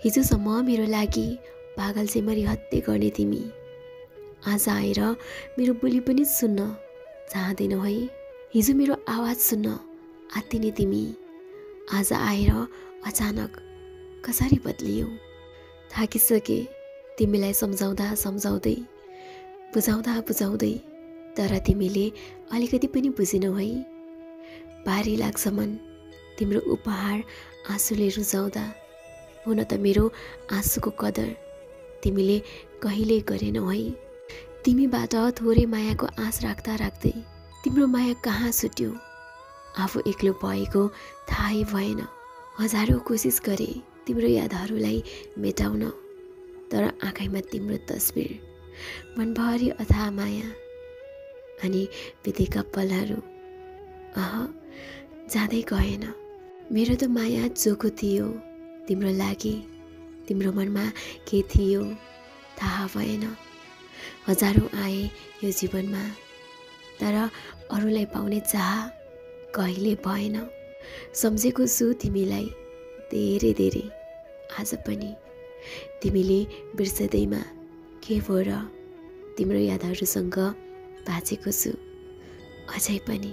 हिजोसम्म मेरो लागि पागल चाहिँ मरी हत्ते गर्ने तिमी आज आएर मेरो बोली पनि सुन्न चाहँदैनौ है। हिजो मेरो आवाज सुन्न आत्तिने तिमी आज आएर अचानक कसरी बदलियौ। थाकिसके तिमीलाई सम्झाउँदा सम्झाउँदै बुझाउँदा बुझाउँदै तर तिमीले अलिकति पनि बुझेनौ है। भारी लाग्छ मन तिम्रो उपहार आँसुले रुझाउँदा। हुन त मेरो आँसुको कदर तिमीले कहिले गरेनौ है। तिमीबाट थोरै मायाको आँस राख्दा राख्दै तिम्रो माया कहाँ छुट्यो। आफू एक्लो भएको थाहै भएन। हजारौँ कोसिस गरे तिम्रो यादहरूलाई मेटाउन, तर आँखैमा तिम्रो तस्बिर, मनभरि अथाह माया अनि बितेका पलहरू जाँदै गएन। मेरो त माया जोको थियो तिम्रो लागि, तिम्रो मनमा के थियो थाहा भएन। हजारौँ आए यो जीवनमा तर अरूलाई पाउने चाह कहिले भएन। सम्झेको छु तिमीलाई धेरै धेरै आज पनि। तिमीले बिर्सदैमा के भो र तिम्रो यादहरूसँग बाँचेको छु अझै पनि।